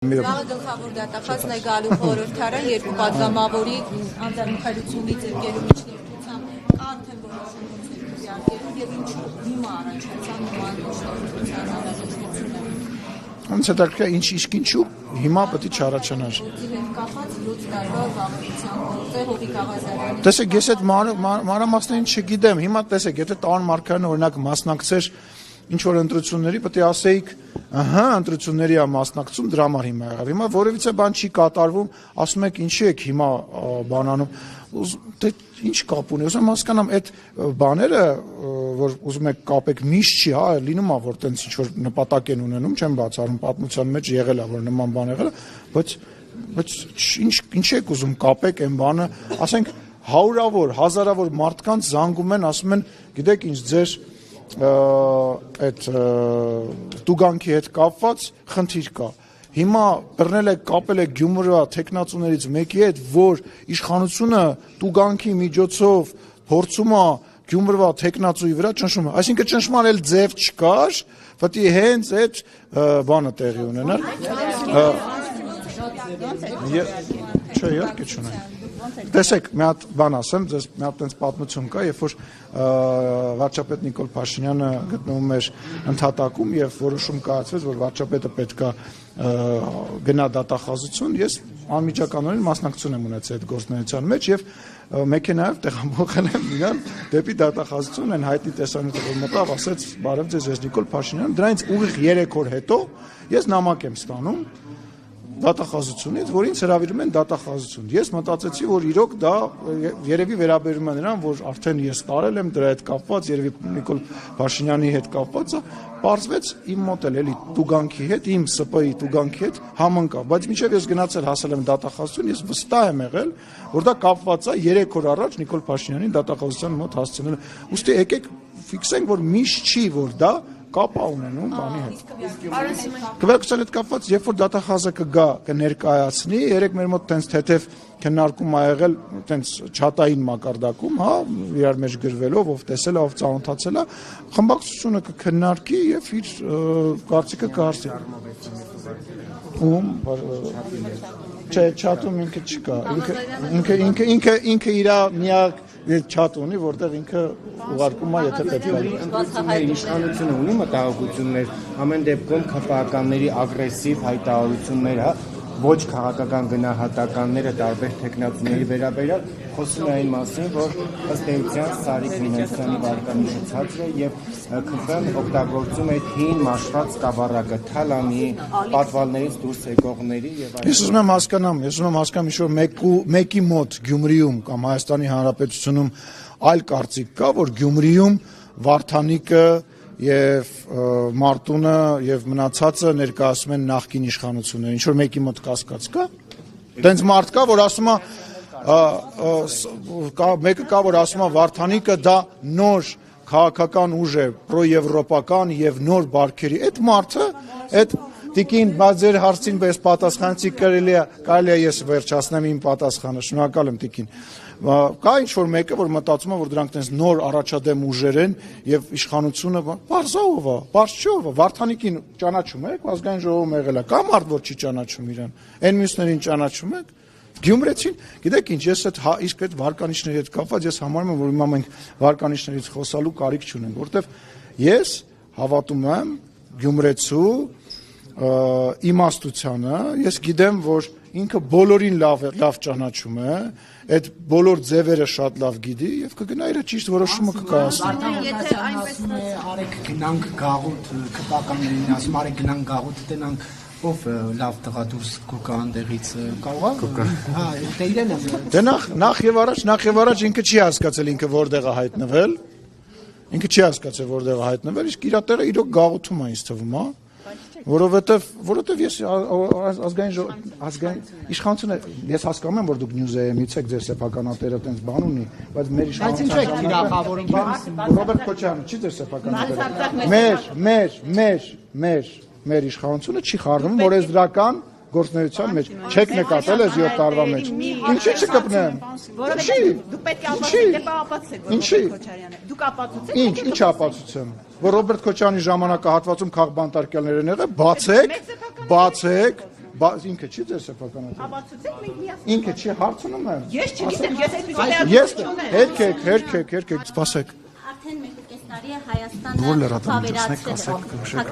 Վաղը գլխավոր դատախազն է գալու խորհրդարան երկու պատգամավորի անձեռնքայլությունից ընկերու միջնորդությամբ կան թե որոշումներ ձեռքերում եւ ինչու հիմա առաջացան նման միջնորդության անհրաժեշտությունը։ Ոնց է դարձել ինչու հիմա պետք է չառաջանար։ Կապած լույս տարվա վավերացան գործը Հովիկ Աղազարյանի։ Տեսեք, ես այդ մանրամասներին չգիտեմ։ Հիմա տեսեք, եթե Տան Մարգարյանը օրինակ մասնակցեր ինչ որ ընտրությունների, պետք է ասեիք, ահա, ընտրությունների է մասնակցում, դրա համար հիմա եղավ։ Հիմա որևիցե բան չի կատարվում, ասում եք ինչի եք հիմա բանանում։ Դե ինչ կապ ունի։ Ուզում հասկանամ այդ բաները, որ ուզում եք կապեք, միշտ չի, հա, լինում է որ տենց ինչ որ նպատակ են ունենում, չեմ բացառում, պատմության մեջ եղել է որ նման բան եղել է, բայց ինչ եք ուզում կապեք այն բանը, ասենք հարյուրավոր, հազարավոր մարդկանց զանգում են, ասում են, գիտեք ինչ, ձեր այդ տուգանքի հետ կապված խնդիր կա։ Հիմա բռնել եք, կապել եք Գյումրվա տեխնացուներից մեկի հետ, որ իշխանությունը տուգանքի միջոցով փորձում է Գյումրվա տեխնացուի վրա ճնշում է։ Այսինքն ճնշման էլ ձև չկար, պետք է հենց այդ բանը տեղի ունենար։ Չէ, իհարկե չունեն։ Տեսեք, մի հատ բան ասեմ, ձեզ մի հատ տենց պատմություն կա, երբ որ վարչապետ Նիկոլ Փաշինյանը գտնվում էր ընդհատակում եւ որոշում կայացվեց, որ վարչապետը պետք է գնա դատախազություն, ես անմիջականորեն մասնակցություն եմ ունեցել այդ գործունեության մեջ եւ մեքենայով տեղափոխել եմ իրան դեպի դատախազություն, այն հայտնի տեսանյութը որ մտավ, ասեց՝ «Բարև ձեզ, ես Նիկոլ Փաշինյան», դրանից ուղիղ 3 օր հետո ես նամակ եմ ստանում դատախազությունից, որ ինձ հրավիրում են դատախազություն։ Ես մտածեցի, որ իրոք դա երևի վերաբերում է նրան, որ արդեն ես տարել եմ դրա հետ կապված, երևի Նիկոլ Փաշինյանի հետ կապված է, պարզվեց իմ մոտ էլի տուգանքի հետ, իմ ՍՊ-ի տուգանքի հետ համընկավ, բայց մինչև ես գնացել հասել եմ դատախազություն, ես վստահ եմ եղել, որ դա կապված է 3 օր առաջ Նիկոլ Փաշինյանին դատախազության մոտ հասցնել։ Ուստի եկեք ֆիքսենք, որ միշտ չի, որ դա կապ ունենում բանի հետ։ Քվեարկության հետ կապված, երբ որ դատախազը կգա, կներկայացնի, երեք մեր մոտ տենց թեթև քննարկում ա եղել, տենց չաթային մակարդակում, հա, իրար մեջ գրվելով, ով տեսել է, ով ծանոթացել է, խմբակցությունը կքննարկի եւ իր կարծիքը կհարցի։ Չէ, չաթում ինքը չկա։ Ինքը իր միակ չաթ ունի, որտեղ ինքը ուղարկում է, եթե պետք է։ Իշխանությունը ունի մտահոգություններ, ամեն դեպքում ՔՊԱ-ականների ագրեսիվ հայտարարություններ, հա, ոչ քաղաքական գնահատականները տարբեր տեխնացուների վերաբերյալ խոսում է այն մասին, որ ըստ էության Սարիկ Մինասյանի վարկանիշը ցածր է եւ ԿԽ-ն օգտագործում է հին մաշված սկավառակը, թալանի, պատվալներից դուրս եկողների եւ այլն։ Ես ուզում եմ հասկանամ, ինչ որ մեկի մոտ Գյումրիում կամ Հայաստանի Հանրապետությունում այլ կարծիք կա, որ Գյումրիում Վարդանիկը եւ Մարտունը եւ մնացածը ներկայացում են նախկին իշխանությունները, ինչ որ մեկի մոտ կասկած կա։ Տենց մարդ կա, որ ասում է մեկը կա, որ ասում է Վարդանիկը դա նոր քաղաքական ուժ է, պրոեվրոպական եւ նոր բարքերի։ Այդ մարդը, այդ տիկին, բայց ձեր հարցին պես պատասխանեցի, կարելի է ես վերջացնեմ իմ պատասխանը, շնորհակալ եմ տիկին։ Կա ինչ որ մեկը, որ մտածում է, որ դրանք տենց նոր առաջադեմ ուժեր են եւ իշխանությունը բարձով է, բարձ չի ով է, Վարդանիկին ճանաչում եք, ազգային ժողովում եղել է, կա մարդ, որ չի ճանաչում իրան, այն մյուսներին ճանաչում եք, Գյումրեցին, գիտեք ինչ, ես իսկ այդ վարկանիշների հետ կապված ես համարում եմ, որ հիմա մենք վարկանիշներից խոսալու կարիք չունենք, որտեվ ես հավատում եմ Գյումրեցու իմաստությանը, ես գիտեմ, որ ինքը բոլորին լավ ճանաչում է, այդ բոլոր ձևերը շատ լավ գիտի եւ կգնա իր ճիշտ որոշումը կկայացնի։ Եթե այնպես արեք գնանք գաղութ, ԿՊԱ-ականներին ասում արեք գնանք գաղութ, տենանք ով լավ տղա դուրս կուկա այնտեղից կարող է։ Հա, դե իրեն եմ։ Դե նախ եւ առաջ ինքը չի հասկացել ինքը որտեղ է հայտնվել։ Ինքը չի հասկացել որտեղ է հայտնվել, իսկ իր տեղը իրոք գաղութում է ինձ թվում, հա։ Որովհետև ես ազգային իշխանությունը ես հասկանում եմ որ դուք Նյուզեյեմից եք ձեր սեփականատերը տենց բան ունի բայց մեր իշխանությունը Ռոբերտ Քոչարյանը չի ձեր սեփականատերը մեր իշխանությունը չի խառնվում օրենսդրական գործնեության մեջ չեք նկատել այս 7 տարվա մեջ ինչի չկպնեմ Դու պետք է ապացուցեք, ապացուցեք Ռոբերտ Քոչարյանը։ Դուք ապացուցեք։ Ինչ ապացուցեմ։ Որ Ռոբերտ Քոչարյանի ժամանակահատվածում քաղբանտարկյալներ են եղել, բացեք, ինքը չի ձեր սեփականատունը։ Ապացուցեք մենք միասին։ Ինքը չի հարցնում եմ։ Ես չգիտեմ, ես Ես հերքեք, սպասեք։ Արդեն 1.5 տարի է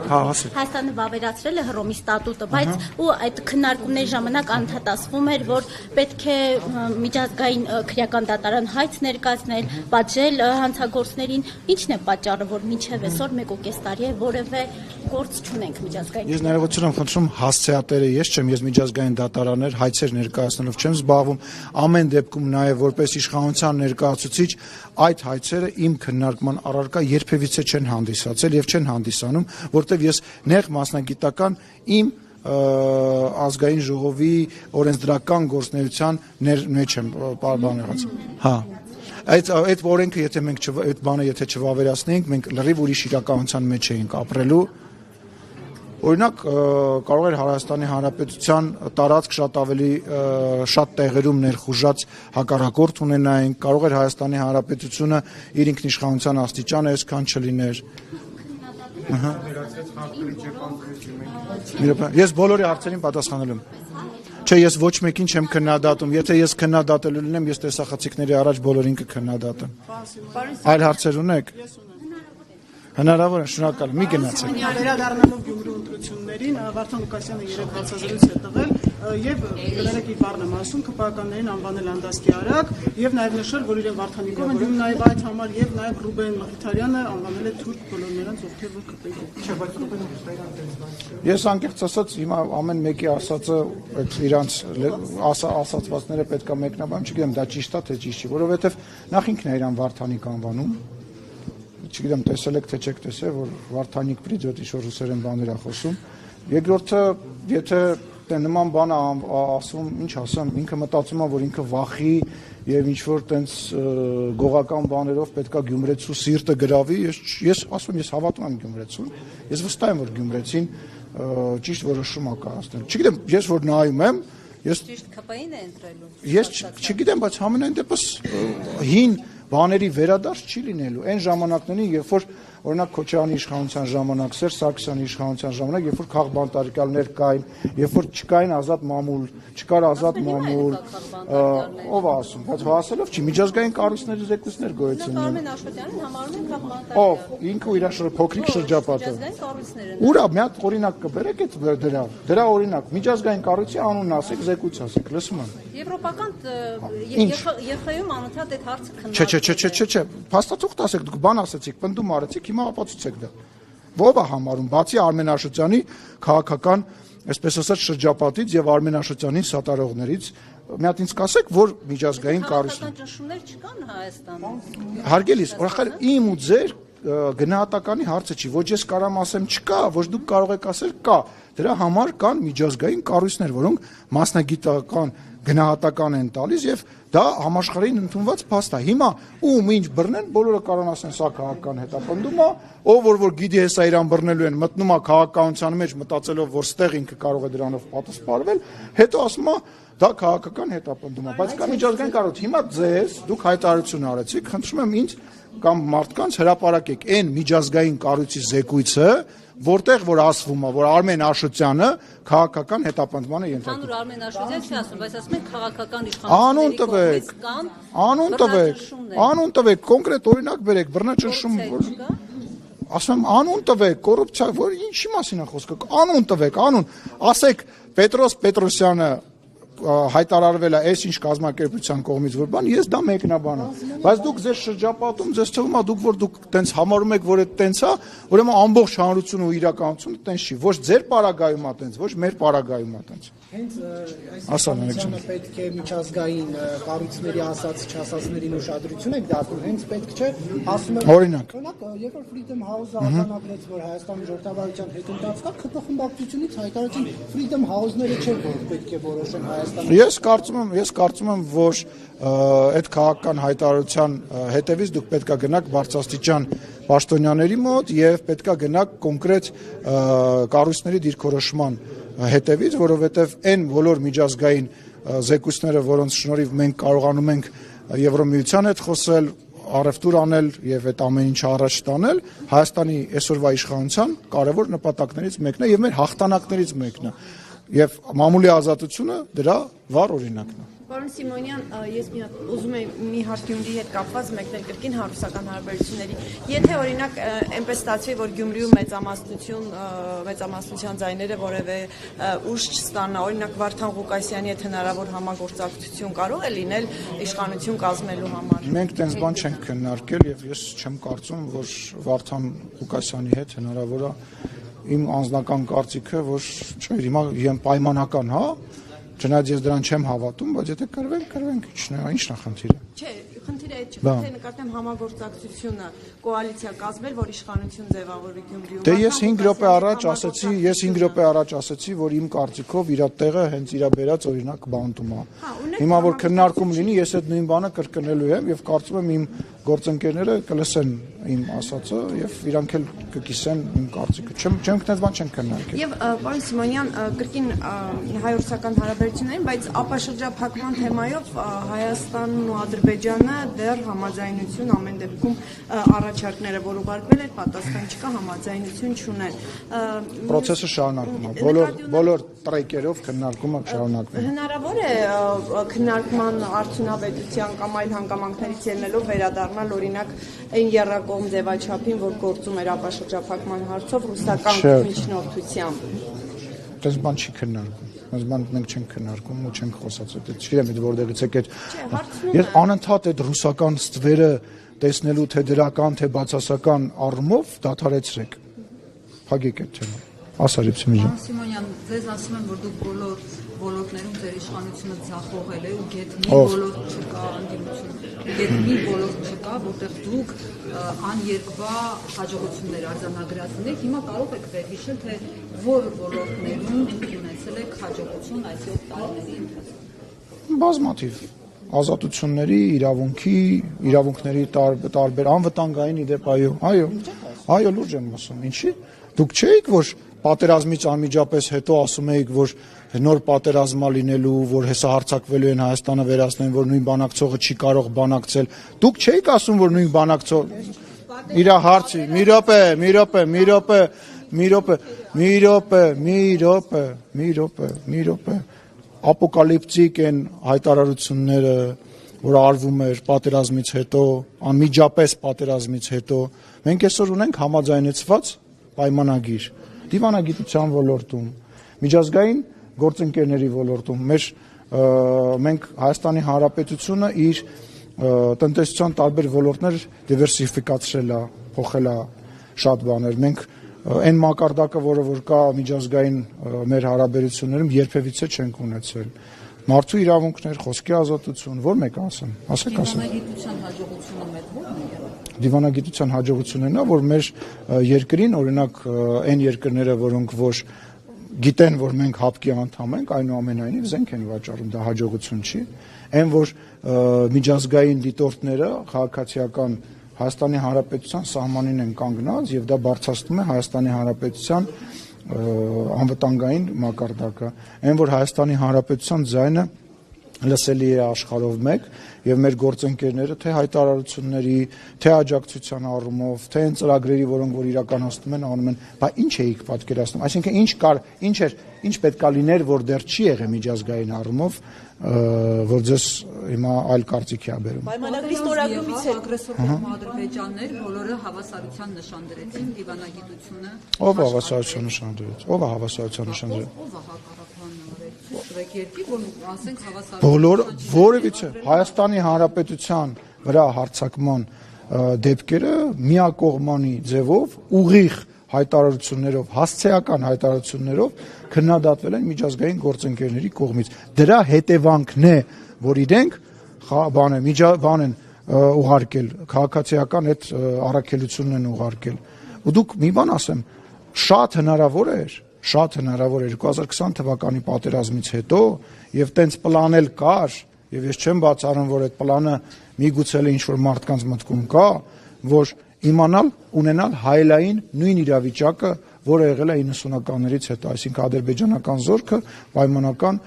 Հայաստանը վավերացրել է Հռոմի ստատուտը, բայց ու այդ քննարկումների ժամանակ անդադասվում էր, որ պետք է միջազգային քրեական դատարան հայց ներկայացնել, պատժել հանցագործներին։ Ինչն է պատճառը, որ մինչև այսօր 1.5 տարի է որևէ գործ չունենք միջազգային։ Ես ներողություն եմ խնդրում, հասցեատերը ես չեմ, ես միջազգային դատարաններ հայցեր ներկայացնելով չեմ զբաղվում, ամեն դեպքում նաև որպես իշխանության ներկայացուցիչ այդ հայցերը իմ քննարկման առարկա երբևիցե չեն հանդիսացել եւ չեն հանդիսանում, որտեվ ես նեղ մասնագիտական իմ ազգային ժողովի օրենսդրական գործունեության մեջ եմ բանեղած։ Հա։ Այդ օրենքը եթե մենք այդ բանը եթե չվավերացնեինք, մենք լրիվ ուրիշ իրականության մեջ էինք ապրելու։ Օրինակ կարող էր Հայաստանի Հանրապետության տարածք շատ տեղերում ներխուժած հակառակորդ ունենային, կարող էր Հայաստանի Հանրապետությունը իր ինքնիշխանության աստիճանը այսքան չլիներ։ Ես բոլորի հարցերին պատասխանելու եմ։ Չէ, ես ոչ մեկին չեմ քննադատում, եթե ես քննադատելու լինեմ, ես տեսախցիկների առաջ բոլորին կքննադատեմ։ Այլ հարցեր ունեք։ Հնարավոր է, շնորհակալ, մի գնացեք։ Վերադառնալով Գյումրու ընտրություններին, Վարդան Լուկասյանը 3 հարցազրույց է տվել եւ գներեք իր բառն եմ ասում, ԿՊԱ-ականներին անվանել անդաստի արագ եւ նաեւ նշել, որ իրեն Վարդանիկով են նաեւ այդ համար եւ նաեւ Ռուբեն Մխիթարյանը անվանել է թուրք բոլոր նրանց, ովքեր որ ԿՊ-ի։ Չէ, բայց Ռուբեն Մխիթարյանը։ Ես անկեղծ ասած հիմա ամեն մեկի ասածը այդ իրանց ասացվածները պետքա մեկնաբան, չգիտեմ դա ճիշտ է թե ճիշտ չի, որովհետեւ նախ ինքն է իրան Վարդանիկ անվանում։ Չգիտեմ տեսել եք թե չեք տեսել, որ Վարդանիկ Պրիձոտ ինչ-որ ռուսերեն բաներ է խոսում։ Երկրորդը, եթե նման բան ասում, ինչ ասեմ, ինքը մտածում է, որ ինքը վախի եւ ինչ-որ տենց գողական բաներով պետքա գյումրեցու սիրտը գրավի։ Ես ասում եմ, ես հավատում եմ գյումրեցուն։ Ես վստահ եմ, որ գյումրեցին ճիշտ որոշում է կայացնել։ Չգիտեմ, ես որ նայում եմ, ես ճիշտ ԿՊ-ին է ընտրելու։ Ես չգիտեմ, բայց համենայն դեպս հին բաների վերադարձ չի լինելու։ Այն ժամանակներին, երբ որ օրինակ Քոչարյանի իշխանության ժամանակ, Սերժ Սարգսյանի իշխանության ժամանակ, երբ որ քաղբանտարկյալներ կային, երբ որ չկային ազատ մամուլ, չկար ազատ մամուլ, ով ասում, բայց հասելով չի միջազգային կառույցների զեկույցներ գոյություն ունեն։ Արմեն Աշոտյանին համարում են քաղբանտարկյալ։ Ով, ինքը իր փոքրիկ շրջապատը։ Ուրա մի հատ օրինակ կբերեք այդ դրա օրինակ միջազգային կառույցի անունն ասեք, զեկույց ասեք, լսում եմ։ Եվրոպական ԵԽ-ում անընդհատ այդ հարցը քննարկվում է։ Չէ, փաստաթուղթ ասեք, դուք բան ասեցիք, պնդում արեցիք, հիմա ապացուցեք դա։ Ո՞վ է համարում, բացի Արմեն Աշոտյանի քաղաքական, այսպես ասած, շրջապատից եւ Արմեն Աշոտյանին սատարողներից, մի հատ ինձ կասեք, որ միջազգային կառույցն ճնշումներ չկան Հայաստանում։ Հարգելիս, օրախալ իմ ու ձեր գնահատականի հարցը չի, ոչ ես կարամ ասեմ չկա, ոչ դուք կարող եք ասել կա։ Դրա համար կան միջազգային կառույցներ, որոնք մասնագիտական գնահատական են տալիս եւ դա համաշխարհային ընդունված փաստ է։ Հիմա ում ինչ բռնեն, բոլորը կարող ասեն սա քաղաքական հետապնդում է, ով որ գիտի հեսա իրան բռնելու են, մտնում է քաղաքականության մեջ մտածելով, որ ստեղ ինքը կարող է դրանով պատասխանվել, հետո ասում է դա քաղաքական հետապնդում է, բայց կա միջազգային կառույց։ Հիմա ձեզ դուք հայտարարություն արեցիք, խնդրում եմ ինձ կամ մարդկանց հրապարակեք այն միջազգային կառույցի զեկույցը, որտեղ որ ասվում է, որ Արմեն Աշոտյանը քաղաքական հետապնդման է ենթարկվում։ Հանուր Արմեն Աշոտյան չի ասում, բայց ասում են քաղաքական իշխանությունների Անուն տվեք, կոնկրետ օրինակ բերեք, բռնաճնշում, ասում եմ անուն տվեք, կոռուպցիա, որ ինչի մասին է խոսքը, անուն տվեք, անուն, ասեք Պետրոս Պետրոսյանը հայտարարվել է այս ինչ կազմակերպության կողմից որ բան, ես դա մեկնաբան եմ, բայց դուք ձեր շրջապատում ձեզ թվում է դուք տենց համարում եք, որ այդ տենց է, ուրեմն ամբողջ հանրությունը ու իրականությունը տենց չի, ոչ ձեր պարագայում է տենց, ոչ մեր պարագայում է տենց։ Հենց այս պետք է միջազգային կառույցների ասած չասածներին ուշադրություն եք դարձնում, հենց պետք չէ, ասում եմ օրինակ, երբ որ Freedom House-ը արձանագրեց, որ Հայաստանի ժողովրդավարության հետ ընթաց կա, ԿՊ խմբակցությունից հայտարարեցին Freedom House-ները չէ, որ պետք է որոշեն Հայաստանի։ Ես կարծում եմ, որ այդ քաղաքական հայտարարության հետևից դուք պետք է գնաք բարձրաստիճան պաշտոնյաների մոտ եւ պետք է գնաք կոնկրետ կառույցների դիրքորոշման հետևից, որովհետեւ այն բոլոր միջազգային զեկույցները, որոնց շնորհիվ մենք կարողանում ենք Եվրոմիության հետ խոսել, առևտուր անել եւ այդ ամեն ինչը առաջ տանել, Հայաստանի այսօրվա իշխանության կարևոր նպատակներից մեկն է եւ մեր հաղթանակներից մեկն է։ եւ մամուլի ազատությունը դրա վառ օրինակն է։ Պարոն Սիմոնյան, ես ուզում եմ մի հարց Գյումրիի հետ կապված մեկնել կրկին հարուսական հարաբերությունների։ Եթե օրինակ այնպես ստացվի, որ Գյումրիում մեծամասնության ձայները որևէ ուժ չստանա, օրինակ Վարդան Ղուկասյանի հետ հնարավոր համագործակցություն կարող է լինել իշխանություն կազմելու համար։ Մենք տենց բան չենք քննարկել եւ ես չեմ կարծում, որ Վարդան Ղուկասյանի հետ հնարավոր է իմ անձնական կարծիքը, որ չէ, հիմա պայմանական, հա, չնայած ես դրան չեմ հավատում, բայց եթե կրվենք, ի՞նչն է խնդիրը։ Չէ, խնդիրը այդ չէ, թե նկատեմ համագործակցությունը կոալիցիա կազմել, որ իշխանություն ձևավորի Գյումրիում։ Դե ես 5 րոպե առաջ ասացի, որ իմ կարծիքով իր տեղը հենց իր բերած օրինակ բանտում է։ Հիմա որ քննարկում լինի, ես այդ նույն բանը կրկնելու եմ եւ կարծում եմ իմ գործընկերները կլսեն իմ ասածը եւ իրանք էլ կկիսեն իմ կարծիքը։ Չեմ քնած բան չեմ քննարկել։ Եվ պարոն Սիմոնյան, կրկին հայ-ռուսական հարաբերություններին, բայց ապաշրջափակման թեմայով Հայաստանն ու Ադրբեջանը դեռ համաձայնություն ամեն դեպքում առաջարկները, որ ուղարկվել էր, պատասխան չկա, համաձայնություն չունեն։ Պրոցեսը շարունակվում է։ Բոլոր տրեկերով քննարկումը շարունակվում է։ Հնարավոր է քննարկման արդյունավետության կամ այլ հանգամանքներից ելնելով վերադառնալ օրինակ այն եռակողմ ձևաչափին, որ գործում էր ապաշրջափակման հարցով ռուսական միջնորդությամբ։ Դες բան չի քննարկում։ Այս բան մենք չենք քննարկում ու չենք խոսած այդ։ Չգիտեմ այդ որտեղից եկել։ Ես անընդհատ այդ ռուսական ստվերը տեսնելու թե դրական թե բացասական առումով դադարեցրեք։ Փակեք այդ թեման։ Ասարիփ Սիմոնյան։ Սիմոնյան, ձեզ ասում եմ, որ դուք բոլոր ոլորտներում ձեր իշխանությունը ձախողել է ու գետ մի ոլորտ չկա անդիմություն։ Գետ մի ոլորտ չկա, որտեղ դուք աներկբա հաջողություններ արձանագրած ունեք։ Հիմա կարող եք վերհիշել, թե որ ոլորտներում ունեցել եք հաջողություն այս 7 տարիների ընթացքում։ Բազմաթիվ ազատությունների, իրավունքների տարբեր անվտանգային իդեպ այո, լուրջ եմ ասում։ Ինչի՞։ Դուք չէիք, որ պատերազմից անմիջապես հետո ասում էիք, որ նոր պատերազմա լինելու, որ հեսա հարձակվելու են Հայաստանը վերացնեն, որ նույն բանակցողը չի կարող բանակցել։ Դուք չէիք ասում, որ նույն բանակցողը իր հարցի, մի րոպե, ապոկալիպտիկ են հայտարարությունները, որ արվում էր պատերազմից հետո, անմիջապես պատերազմից հետո։ Մենք այսօր ունենք համաձայնեցված պայմանագիր դիվանագիտության ոլորտում, միջազգային գործընկերների ոլորտում, մենք Հայաստանի Հանրապետությունը իր տնտեսության տարբեր ոլորտներ դիվերսիֆիկացրել է, փոխել է շատ բաներ։ Մենք այն մակարդակը, որ կա միջազգային մեր հարաբերություններում, երբևիցե չենք ունեցել։ Մարդու իրավունքներ, խոսքի ազատություն, որ մեկ ասեմ, ասեք։ Դիվանագիտության հաջողությունը մեծ ո՞րն է եղել։ Դիվանագիտության հաջողությունն է, որ մեր երկրին, օրինակ, այն երկրները, որոնք որ գիտեն, որ մենք ՀԱՊԿ-ի անդամ ենք, այնուամենայնիվ զենք են վաճառում, դա հաջողություն չի։ Այն որ միջազգային դիտորդները քաղաքացիական Հայաստանի Հանրապետության սահմանին են կանգնած եւ դա բարձրացնում է Հայաստանի Հանրապետության անվտանգային մակարդակը։ Այն որ Հայաստանի Հանրապետության ձայնը լսելի է աշխարհով մեկ եւ մեր գործընկերները թե հայտարարությունների, թե աջակցության առումով, թե այն ծրագրերի, որոնք որ իրականացնում են, անում են, բայց ինչ էիք պատկերացնում, այսինքն ինչ պետքա լիներ, որ դեռ չի եղել միջազգային առումով, որ ձեզ հիմա այլ կարծիքի ա բերում։ Պայմանագրի ստորագրումից հետո ագրեսոր կողմը Ադրբեջաններ բոլորը հավասարության նշան դրեցին դիվանագիտությունը։ Ով հավասարության նշան դրեց։ Ով է հավասարության նշան դրել։ Ով է հակառակvan երկիր, որ ասենք հավասար։ Բոլոր որևիցե Հայաստանի Հանրապետության վրա հարձակման դեպքերը միակողմանի ձևով ուղիղ հայտարարություններով, հասցեական հայտարարություններով քննադատվել են միջազգային գործընկերների կողմից։ Դրա հետևանքն է, որ իրենք բան են ուղարկել, քաղաքացիական այդ առաքելությունն են ուղարկել։ Ու դուք մի բան ասեմ, շատ հնարավոր էր 2020 թվականի պատերազմից հետո եւ տենց պլան էլ կար եւ ես չեմ բացառում, որ այդ պլանը միգուցե ինչ-որ մարդկանց մտքում կա, որ ունենալ հայելային նույն իրավիճակը, որը եղել է 90-ականներից հետո, այսինքն ադրբեջանական զորքը պայմանական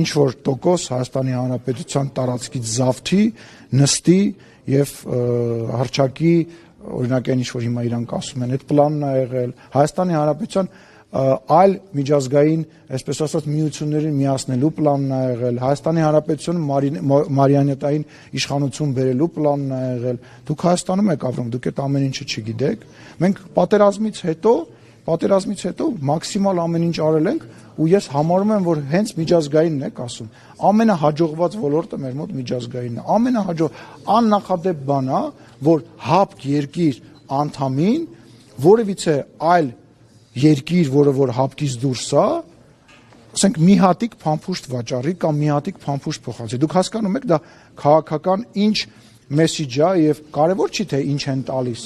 ինչ-որ տոկոս Հայաստանի Հանրապետության տարածքից զավթի, նստի եւ հռչակի, օրինակ այն ինչ-որ հիմա իրանք ասում են, այդ պլանն է եղել Հայաստանի Հանրապետության այլ միջազգային, այսպես ասած, միություններին միացնելու պլանն է եղել, Հայաստանի Հանրապետությունը մարիոնետային իշխանություն բերելու պլանն է եղել։ Դուք Հայաստանում եք ապրում, դուք այդ ամեն ինչը չգիտեք։ Մենք պատերազմից հետո մաքսիմալ ամեն ինչ արել ենք, ու ես համարում եմ, որ հենց միջազգայինն եք ասում։ Ամենահաջողված ոլորտը մեր մոտ միջազգայինն է։ Աննախադեպ բան է, որ հապկ երկիր անդամին որևիցե այլ երկիր, որը որ հապկից դուրս է, ասենք մի հատիկ փամփուշտ վաճառի կամ մի հատիկ փամփուշտ փոխանցի։ Դուք հասկանում եք, դա քաղաքական ինչ մեսիջ է եւ կարեւոր չի թե ինչ են տալիս,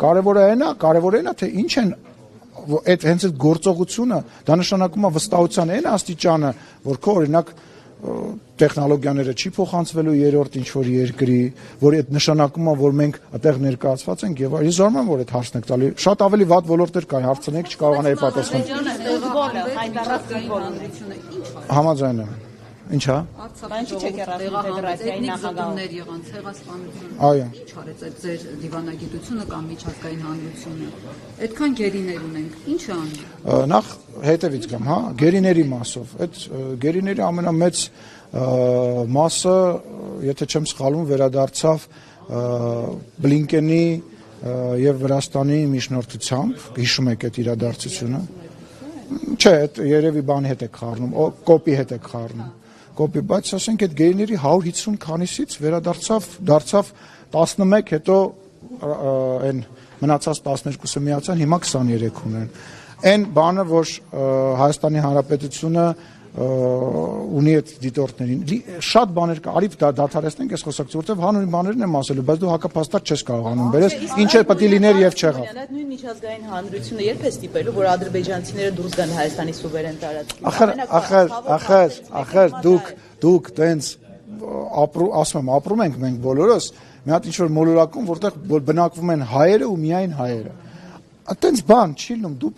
կարեւորը այն է, թե ինչ են այդ հենց այդ գործողությունը, դա նշանակում է վստահության այն աստիճանը, որ քո օրինակ տեխնոլոգիաները չի փոխանցվելու երրորդ ինչ-որ երկրի, որ այդ նշանակում է, որ մենք այդտեղ ներկայացված ենք եւ ես զարմանում եմ, որ այդ հարցն եք տալի։ Շատ ավելի վատ ոլորտներ կան, հարցնեք, չկարողանայի պատասխանել։ Համաձայն եմ։ Ինչ է։ Ինչի՞ չեք ինտեգրացիայի նախագահներ եղան ցեղասպանությունը։ Այո։ Ինչ արեց այդ ձեր դիվանագիտությունը կամ միջազգային հանրությունը։ Այդքան գերիներ ունենք։ Ինչ է անում։ Նախ հետևից գամ, հա, գերիների մասով։ Այդ գերիների ամենամեծ մասը, եթե չեմ սխալվում, վերադարձավ Բլինկենի եւ Վրաստանի միջնորդությամբ, հիշում եք այդ իրադարձությունը։ Չէ, այդ երևի բանի հետ եք խառնում, կոպի հետ եք խառնում։ Բայց ասենք այդ գերիների 150 քանիսից դարձավ 11, հետո այն մնացած 12-ը միացան, հիմա 23 ունեն։ Այն բանը, որ Հայաստանի Հանրապետությունը ունի այդ դիտորդներին, շատ բաներ կա, արիվ դադարեցնենք այս խոսակցությունը, որտեղ հանուն բաներն եմ ասելու, բայց դու հակապաստար չես կարողանում բերես, ինչ է պետք է լիներ եւ չեղավ։ Այդ նույն միջազգային հանրությունը երբ է ստիպելու, որ ադրբեջանցիները դուրս գան Հայաստանի սուվերեն տարածքից։ Ախր դուք տենց ապրում ենք մենք բոլորս, մի հատ ինչ-որ մոլորակում, որտեղ բնակվում են հայերը ու միայն հայերը։ Այդտենց բան չի լինում, դու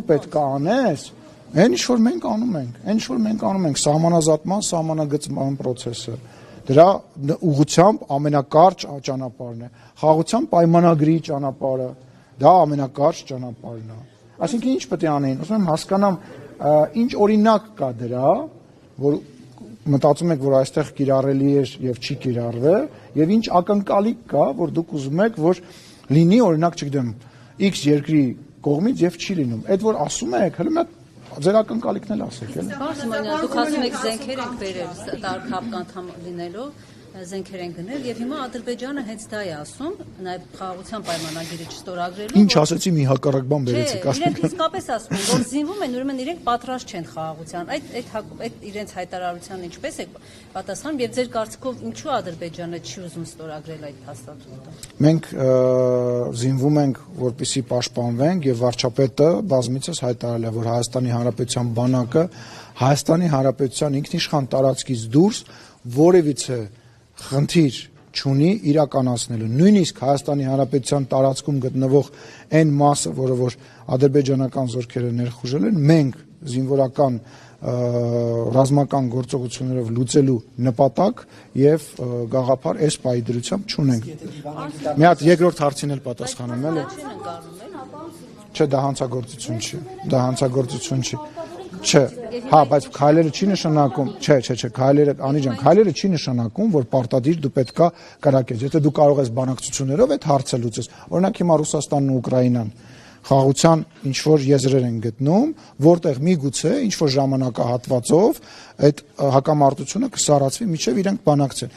պետք է անես, այն ինչ որ մենք անում ենք, սահմանազատման, սահմանագծման process-ը, դրա ուղղությամբ ամենակարճ ճանապարհն է, խաղաղության պայմանագրի ճանապարհը, դա ամենակարճ ճանապարհն է։ Այսինքն ինչ պետք է անեին, ուզում եմ հասկանամ, ինչ օրինակ կա դրա, որ մտածում եք, որ այստեղ կիրառելի է եւ չի կիրառվել, եւ ինչ ակնկալիք կա, որ դուք ուզում եք, որ լինի, օրինակ, չգիտեմ, X երկրի կողմից եւ չի լինում։ Այդ որ ասում եք, հələ մի ձեր ակնկալիքն էլ ասեք, էլի։ Բարսմանյան, դուք ասում եք զենքեր ենք բերել տարբեր անդամ լինելով, զենքեր են գնել եւ հիմա Ադրբեջանը հենց դա է ասում, նաեւ խաղաղության պայմանագիրը չստորագրելու։ Ինչ ասեցի, մի հակառակ բան բերեցիք, ասում եք։ Իրենք իսկապես ասում են, որ զինվում են, ուրեմն իրենք պատրաստ չեն խաղաղության։ Այդ իրենց հայտարարության ինչպես է պատասխանում եւ ձեր կարծիքով ինչու Ադրբեջանը չի ուզում ստորագրել այդ փաստաթուղթը։ Մենք զինվում ենք, որպեսզի պաշտպանվենք եւ վարչապետը բազմիցս հայտարարել է, որ Հայաստանի Հանրապետության բանակը Հայաստանի Հանրապետության ինքնիշխան տարածքից դուրս որևիցե խնդիր չունի իրականացնելու։ Նույնիսկ Հայաստանի Հանրապետության տարածքում գտնվող այն մասը, որը որ ադրբեջանական զորքերը ներխուժել են, մենք զինվորական ռազմական գործողություններով լուծելու նպատակ եւ գաղափար այս պայի դրությամբ չունենք։ Մի հատ երկրորդ հարցին էլ պատասխանեմ, էլի։ Չէ, դա հանցագործություն չի։ Չէ, հա, բայց քայլերը չի նշանակում, չէ, քայլերը չի նշանակում, որ պարտադիր դու պետքա կրակես։ Եթե դու կարող ես բանակցություններով այդ հարցը լուծես, օրինակ հիմա Ռուսաստանն ու Ուկրաինան խաղաղության ինչ որ եզրեր են գտնում, որտեղ միգուցե ինչ որ ժամանակահատվածով այդ հակամարտությունը կսարածվի, միջև իրենք բանակցեն։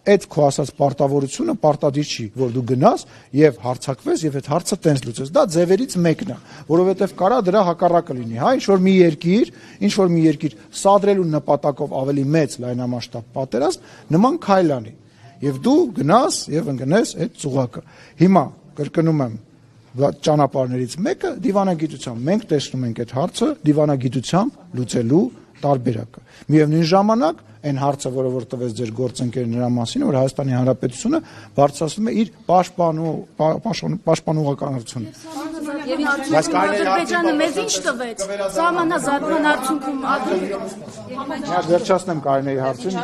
Այդ քո ասած պարտավորությունը պարտադիր չի, որ դու գնաս եւ հարցակվես եւ այդ հարցը տենց լուծես։ Դա ձևերից մեկն է, որովհետեւ կարա դրա հակառակը լինի, հա, ինչ որ մի երկիր սադրելու նպատակով ավելի մեծ լայնամասշտաբ պատերազմ նման քայլ անի եւ դու գնաս եւ ընկնես այդ ծուղակը։ Հիմա կրկնում եմ, ճանապարհներից մեկը դիվանագիտությամբ։ Մենք տեսնում ենք այդ հարցը դիվանագիտությամբ լուծելու տարբերակը։ Միևնույն ժամանակ այն հարցը, որը որ տվեց ձեր գործընկերը նրա մասին, որ Հայաստանի Հանրապետությունը բարձրացնում է իր պաշտպանողականությունը։ Բայց Ադրբեջանը մեզ ինչ տվեց։ Սահմանազատման արդյունքում վերջացնեմ Կարինեի հարցին։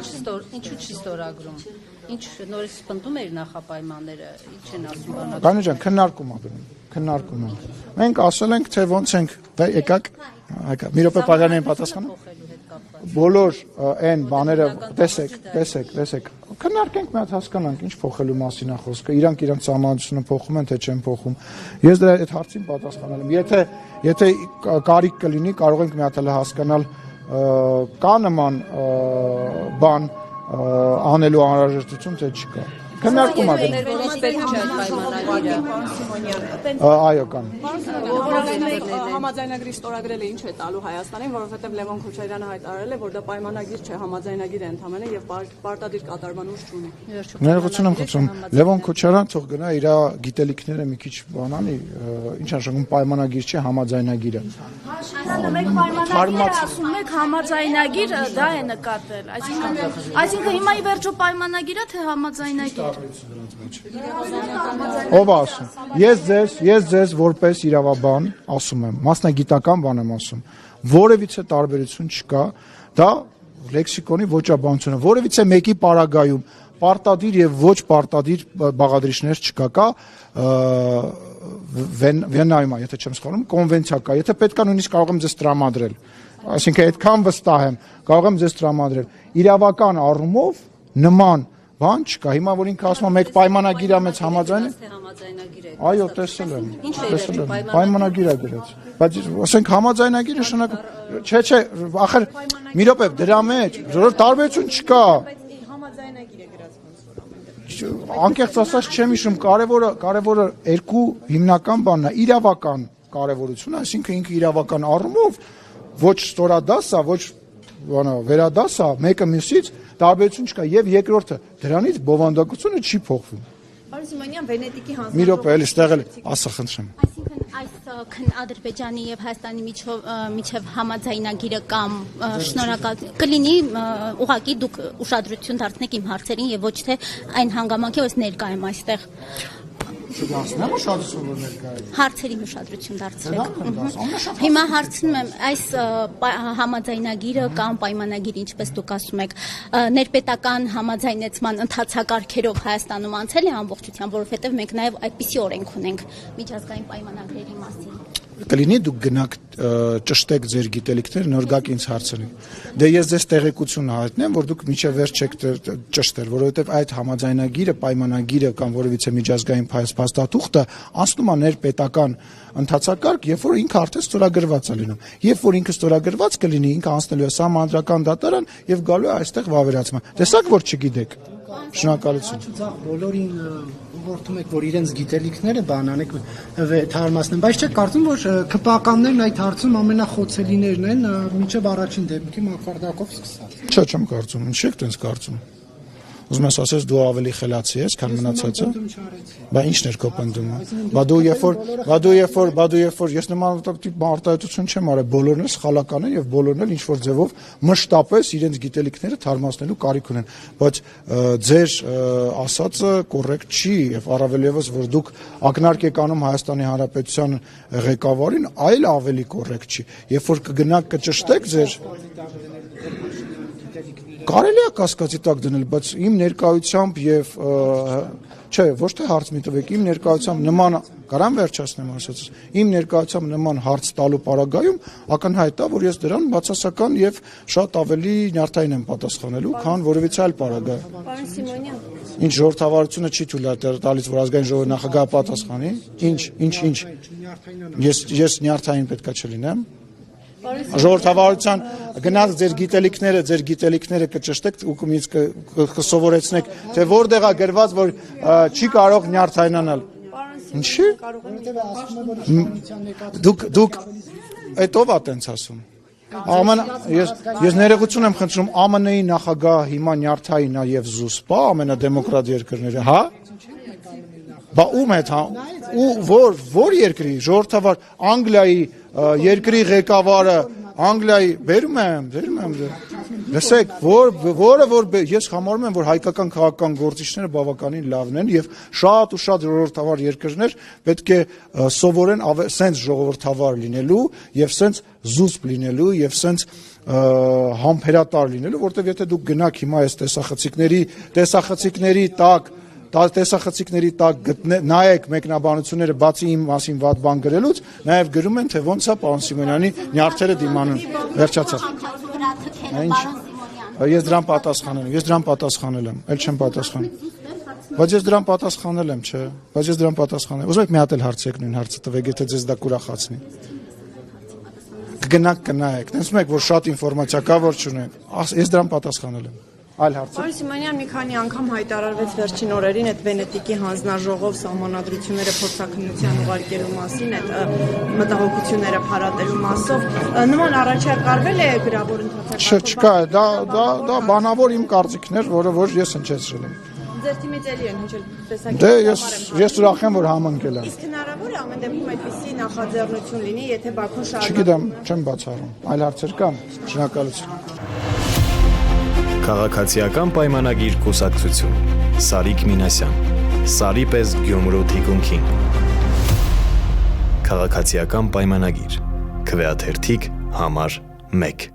Ինչու չի ստորագրում։ Ինչ նորից պնդում էր նախապայմանները, ինչ են ասում բանակը։ Գանի ջան, քննարկում ա դնում, քննարկում ա։ Մենք ասել ենք, թե ոնց ենք, եկակ, մի րոպե Պարյանին պատասխանեմ։ Բոլոր այն բաները, տեսեք, քննարկենք մի հատ հասկանանք, ինչ փոխելու մասին է խոսքը, իրանք սահմանությունը փոխում են, թե չեն փոխում։ Ես դրա այդ հարցին պատասխանել եմ։ Եթե կարիք կլինի, կարող ենք մի հատ հասկանալ կա նման բան անելու անհրաժեշտություն, թե չկա։ Քննարկում ա այո կան։ Համաձայնագրի ստորագրելը ինչ է տալու Հայաստանին, որովհետև Լևոն Քոչարյանը հայտարարել է, որ դա պայմանագիր չէ, համաձայնագիր է ընդհանրապես եւ պարտադիր կատարման ուժ չունի։ Ներողություն եմ խնդրում, Լևոն Քոչարյան թող գնա իր գիտելիքները մի քիչ բանանի, ինչ նշանակում պայմանագիր չէ, համաձայնագիր է։ Ասում եք համաձայնագիր, դա է նկատել։ Այսինքն հիմա ի վերջո պայմանագիր է թե համաձայնագիր։ Ով ասում։ Ես ձեզ որպես իրավաբան ասում եմ, մասնագիտական բան եմ ասում, որևիցե տարբերություն չկա, դա լեքսիկոնի ոճաբանությունը, որևիցե մեկի պարագայում պարտադիր եւ ոչ պարտադիր բաղադրիչներ չկա, կա Վենայում, եթե չեմ սխալվում, կոնվենցիա կա, եթե պետք է նույնիսկ կարող եմ ձեզ տրամադրել, այսինքն այդքան վստահ եմ, կարող եմ ձեզ տրամադրել, իրավական առումով նման բան չկա, հիմա որ ինքը ասում է մեկ պայմանագիր է մեծ համաձայնագիր է։ Այո, տեսել եմ, պայմանագիր է գրած, բայց ասենք համաձայնագիր նշանակում, չէ, ախր մի րոպե, դրա մեջ տարբերություն չկա։ Անկեղծ ասած չեմ հիշում, կարևորը երկու հիմնական բանն է, իրավական կարևորությունը, այսինքն ինքը իրավական առումով ոչ ստորադաս է, ոչ վերադաս է, մեկը մյուսից տարբերություն չկա եւ երկրորդը դրանից բովանդակությունը չի փոխվում։ Պարոն Սիմոնյան, Վենետիկի հանձնարարությունը մի րոպե էլի ստեղ էլ ասա խնդրեմ։ Այսինքն այս Ադրբեջանի եւ Հայաստանի միջև համաձայնագիրը կամ շնորհակալ կլինի ուղղակի դուք ուշադրություն դարձնեք իմ հարցերին եւ ոչ թե այն հանգամանքի, որ ներկա եմ այստեղ։ Շուտացնեմ ուշադրություն որ ներկա է։ Հարցերին ուշադրություն դարձրեք։ Հիմա հարցնում եմ, այս համաձայնագիրը կամ պայմանագիրը, ինչպես դուք ասում եք, ներպետական համաձայնեցման ընթացակարգերով Հայաստանում անցել է ամբողջությամբ, որովհետև մենք նաև այդպիսի օրենք ունենք միջազգային պայմանագրերի մասին։ Կլինի դուք գնաք ճշտեք ձեր գիտելիքները, նոր գաք ինձ հարցնեք։ Դե ես ձեզ տեղեկություն հայտնեմ, որ դուք միջև վերջ չեք ճշտել, որովհետև այդ համաձայնագիրը, պայմանագիրը կամ որևիցե միջազգային փաստաթուղթը անցնում է ներպետական ընթացակարգ, երբ որ ինքը արդեն ստորագրված է լինում։ Երբ որ ինքը ստորագրված կլինի, ինքը անցնելու է սահմանադրական դատարան եւ գալու է այստեղ վավերացման։ Տեսակ որ չգիտեք։ Շնորհակալություն։ Բոլորին ուղղորդում եք, որ իրենց գիտելիքները բանանեք թարմացնեն, բայց չեք կարծում, որ ԿՊԱ-կաններն այդ հարցում ամենախոցելիներն են մինչև առաջին դեպքի մակարդակով սկսած։ Չէ, չեմ կարծում, ինչ եք տենց կարծում։ Ուզում ես ասես դու ավելի խելացի ես, քան մնացածը։ Բա ի՞նչն էր քո պնդումը։ Բա դու երբ որ ես նման տիպ արտահայտություն չեմ արել, բոլորն էլ սխալական են եւ բոլորն էլ ինչ որ ձևով մշտապես իրենց գիտելիքները թարմացնելու կարիք ունեն, բայց ձեր ասածը կոռեկտ չի եւ առավել եւս որ դուք ակնարկ եք անում Հայաստանի Հանրապետության ղեկավարին, այլ ավելի կոռեկտ չի։ Երբ որ կգնաք կճշտեք ձեր Կարելի է կասկածի տակ դնել, բայց իմ ներկայությամբ եւ չէ, ոչ թե հարց մի տվեք, իմ ներկայությամբ նման կարամ վերջացնեմ ասածս։ Իմ ներկայությամբ նման հարց տալու պարագայում ակնհայտ է, որ ես դրան բացասական եւ շատ ավելի նյարդային եմ պատասխանելու, քան որևիցե այլ պարագայ։ Պարոն Սիմոնյան, Ինչ ժողովրդավարությունը չի թույլ տալիս, որ ազգային ժողովի նախագահը պատասխանի։ Ինչ։ Ես նյարդային պետքա չլինեմ։ Ժողովրդավարության գնաց ձեր գիտելիքները կճշտեք ու ինձ կսովորեցնեք, թե որտեղ է գրված, որ չի կարող նյարդայնանալ։ Ինչի՞։ Դուք այդ ով է տենց ասում։ Ես ներողություն եմ խնդրում, ԱՄՆ-ի նախագահ հիմա նյարդային է եւ զուսպա ամենադեմոկրատ երկրները, հա։ Բա ում հետ, որ երկրի, ժողովրդավար Անգլիայի երկրի ղեկավարը, Անգլիայի, բերում եմ Լսեք, որ ես համարում եմ, որ հայկական քաղաքական գործիչները բավականին լավն են եւ շատ ու շատ ժողովրդավար երկրներ պետք է սովորեն սենց ժողովրդավար լինելու եւ սենց զուսպ լինելու եւ սենց համբերատար լինելու, որտեվ եթե դուք գնաք հիմա այս տեսախցիկների տակ նայեք մեկնաբանությունները բացի իմ մասին վատ բան գրելուց, նաև գրում են, թե ոնց է պարոն Սիմոնյանի նյարդերը դիմանում, վերջացավ։ Ես դրան պատասխանել եմ, էլ չեմ պատասխանել։ Բայց ես դրան պատասխանել եմ, չէ։ Ուզում եք մի հատ էլ հարց եք նույն հարցը տվեք, եթե ձեզ դա կուրախացնի։ Կգնաք կնայեք, տեսնում եք, որ շատ ինֆորմացիա կա, որ չունենք։ Ես դրան պատասխանել եմ։ Այլ հարցը։ Պարոն Սիմոնյան մի քանի անգամ հայտարարվեց վերջին օրերին այդ Վենետիկի հանձնաժողով սահմանադրությունները փորձաքննության ուղարկելու մասին, այդ մտահոգությունները փարատելու մասով նման առաջարկ արվել է գրավոր ընթացակարգով։ Չկա, դա բանավոր իմ կարծիքն էր, որը որ ես հնչեցրել եմ։ Ձեր թիմից էլի են հնչել տեսակետը։ Դե ես ուրախ եմ, որ համընկել եմ։ Իսկ հնարավոր է ամեն դեպքում այդպիսի նախաձեռնություն լինի, եթե Բաքուն շարունակի։ Չգիտեմ, չեմ բացառում։ Այլ հարցեր կան։ Շնորհակալություն։ Քաղաքացիական պայմանագիր կուսակցություն Սարիկ Մինասյան Սարի պես Գյումրու թիկունքին Քաղաքացիական պայմանագիր Քվեաթերթիկ համար 1